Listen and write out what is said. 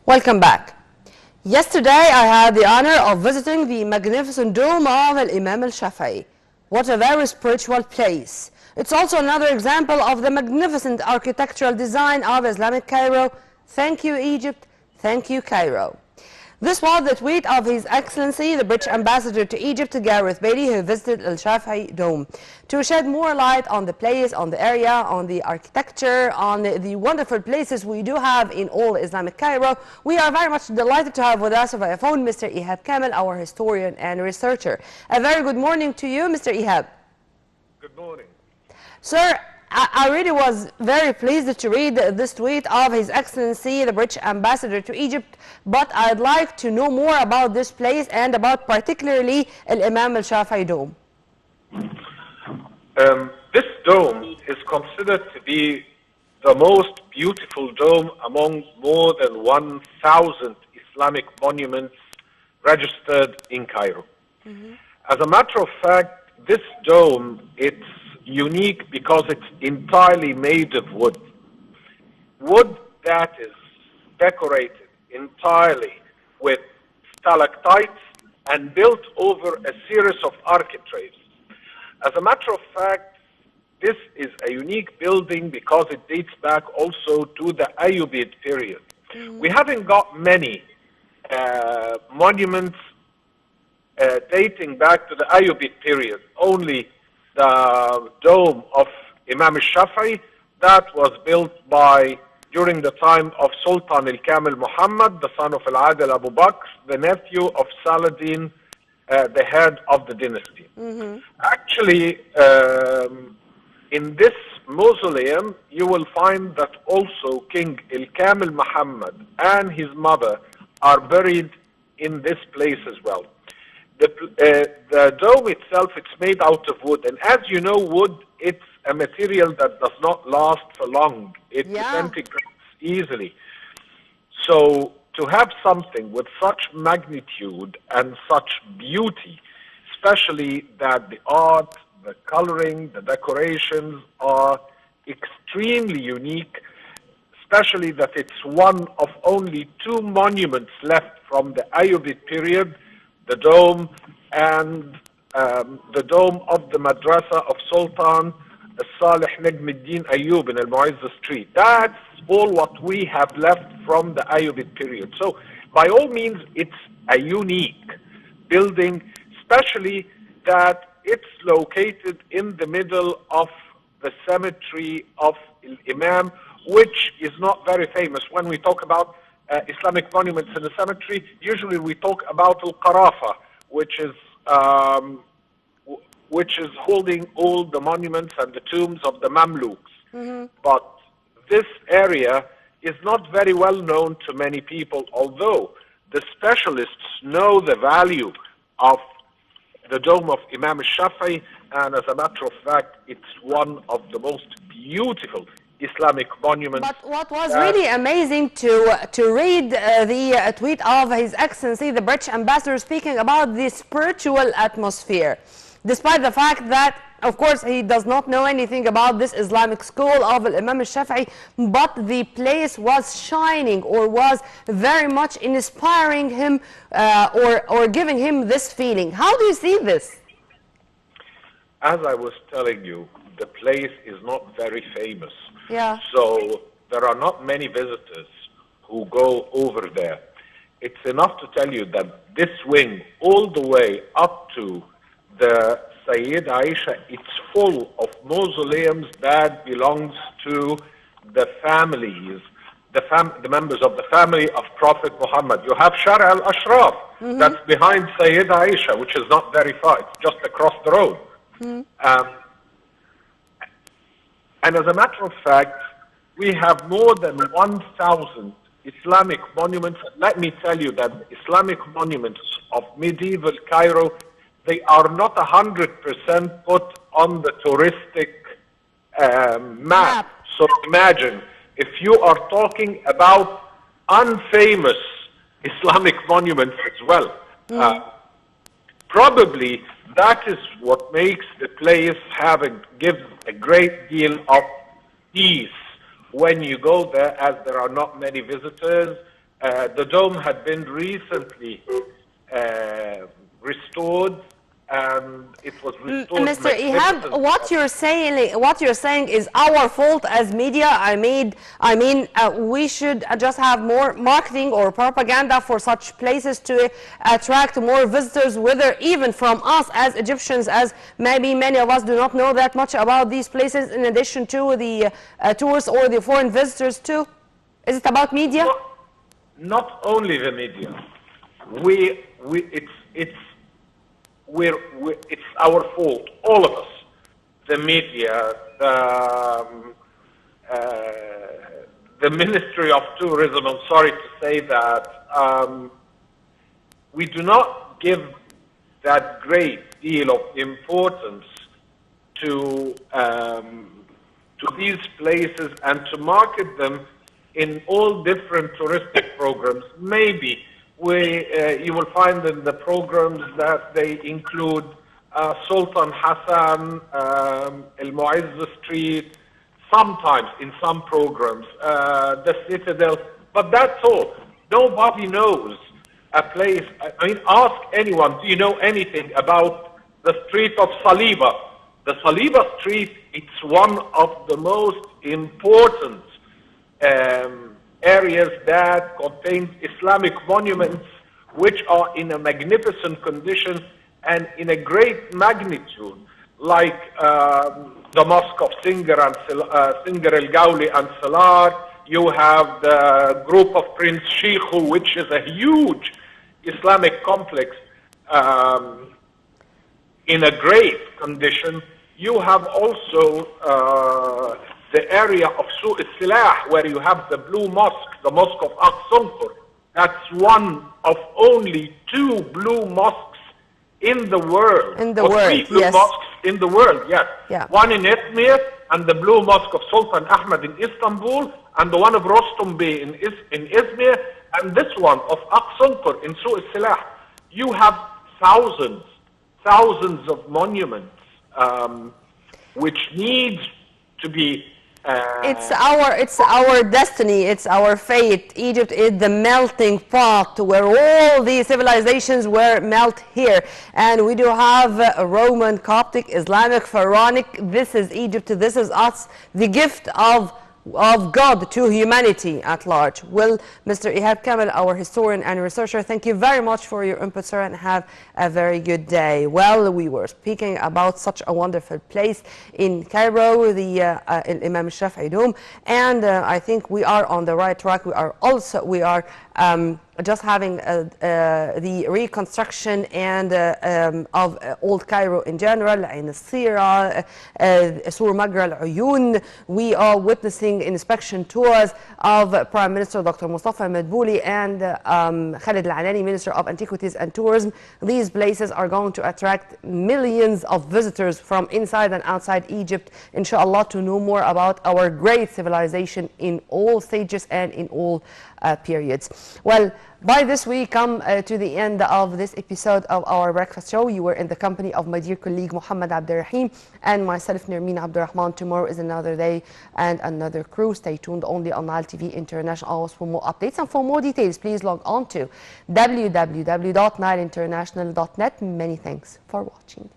Welcome back. Yesterday I had the honor of visiting the magnificent dome of Imam al-Shafi'i. What a very spiritual place. It's also another example of the magnificent architectural design of Islamic Cairo. Thank you, Egypt. Thank you, Cairo. This was the tweet of His Excellency, the British Ambassador to Egypt, Gareth Bailey, who visited Al-Shafi'i Dome. To shed more light on the place, on the area, on the architecture, on the wonderful places we do have in all Islamic Cairo, we are very much delighted to have with us via phone Mr. Ehab Kamel, our historian and researcher. A very good morning to you, Mr. Ehab. Good morning. Sir, I really was very pleased to read this tweet of His Excellency, the British Ambassador to Egypt, but I'd like to know more about this place and about particularly Imam al-Shafi'i Dome. This dome is considered to be the most beautiful dome among more than 1,000 Islamic monuments registered in Cairo. As a matter of fact, this dome, it's unique because it's entirely made of wood. Wood that is decorated entirely with stalactites and built over a series of architraves. As a matter of fact, this is a unique building because it dates back also to the Ayyubid period. We haven't got many monuments dating back to the Ayyubid period, only the dome of Imam al-Shafi'i that was built during the time of Sultan al-Kamel Muhammad, the son of al-Adil Abu Bakr, the nephew of Saladin, the head of the dynasty. Actually, in this mausoleum, you will find that also King al-Kamel Muhammad and his mother are buried in this place as well. The dome itself, it's made out of wood, and as you know, wood, it's a material that does not last for long. It disintegrates easily. So to have something with such magnitude and such beauty, especially that the art, the coloring, the decorations are extremely unique, especially that it's one of only two monuments left from the Ayyubid period, the dome and the dome of the Madrasa of Sultan Salih Najm al-Din Ayyub in Al-Mu'izz Street. That's all what we have left from the Ayyubid period. So by all means, it's a unique building, especially that it's located in the middle of the cemetery of Imam, which is not very famous. When we talk about Islamic monuments in the cemetery, usually we talk about Al-Qarafa, which is holding all the monuments and the tombs of the Mamluks. But this area is not very well known to many people, although the specialists know the value of the dome of Imam al-Shafi'i, and as a matter of fact, it's one of the most beautiful Islamic monuments. But what was really amazing to read the tweet of His Excellency, the British Ambassador, speaking about the spiritual atmosphere, despite the fact that, of course, he does not know anything about this Islamic school of Imam al-Shafi'i, but the place was shining or was very much inspiring him or giving him this feeling. How do you see this? As I was telling you, the place is not very famous. Yeah. So there are not many visitors who go over there. It's enough to tell you that this wing, all the way up to the Sayyid Aisha, it's full of mausoleums that belongs to the families, the members of the family of Prophet Muhammad. You have Shar al-Ashraf, that's behind Sayyid Aisha, which is not very far, it's just across the road. And as a matter of fact, we have more than 1,000 Islamic monuments. Let me tell you that Islamic monuments of medieval Cairo, they are not 100% put on the touristic map. So imagine, if you are talking about unfamous Islamic monuments as well, probably that is what makes the place gives a great deal of peace when you go there, as there are not many visitors, The dome had been recently restored, and it was restored Mr. Ehab, magnificently. what you're saying is our fault as media. I mean, we should just have more marketing or propaganda for such places to attract more visitors, whether even from us as Egyptians, as maybe many of us do not know that much about these places, in addition to the tourists or the foreign visitors too. Is it about media? Not only the media. It's our fault, all of us. The media, the Ministry of Tourism, I'm sorry to say that, we do not give that great deal of importance to these places and to market them in all different touristic programs. Maybe you will find in the programs that they include Sultan Hassan, El Mu'izz Street, sometimes in some programs, the Citadel, but that's all. Nobody knows a place. I mean, ask anyone, do you know anything about the street of Saliba? The Saliba Street, it's one of the most important areas that contain Islamic monuments which are in a magnificent condition and in a great magnitude, like the Mosque of Singer El Gawli and Salar. You have the group of Prince Shikhu, which is a huge Islamic complex in a great condition. You have also the area of Suq al-Silah, where you have the Blue Mosque, the Mosque of Aqsunqur. That's one of only 2 blue mosques in the world. In the world, 3 blue mosques in the world, yes. Yeah. One in Izmir, and the Blue Mosque of Sultan Ahmed in Istanbul, and the one of Rostom Bey in Izmir, and this one of Aqsunqur in Suq al-Silah. You have thousands of monuments which needs to be it's our destiny, it's our fate. Egypt is the melting pot where all these civilizations were melt here. And we do have Roman, Coptic, Islamic, Pharaonic. This is Egypt, this is us, the gift of God to humanity at large. Well, Mr. Ehab Kamel, our historian and researcher, thank you very much for your input, sir, and have a very good day. Well, we were speaking about such a wonderful place in Cairo, the Imam Shafi'i Dome, and I think we are on the right track. We are just having the reconstruction and of Old Cairo in general, Ain al-Sira, Sur Magra al-Uyun. We are witnessing inspection tours of Prime Minister Dr. Mustafa Madbouli and Khalid al-Anani, Minister of Antiquities and Tourism. These places are going to attract millions of visitors from inside and outside Egypt, inshallah, to know more about our great civilization in all stages and in all periods. Well, by this we come to the end of this episode of our breakfast show. You were in the company of my dear colleague Muhammad Abdurrahim and myself Nermeen Abdurrahman. Tomorrow is another day and another crew. Stay tuned only on Nile TV International always for more updates, and for more details please log on to www.nileinternational.net. Many thanks for watching.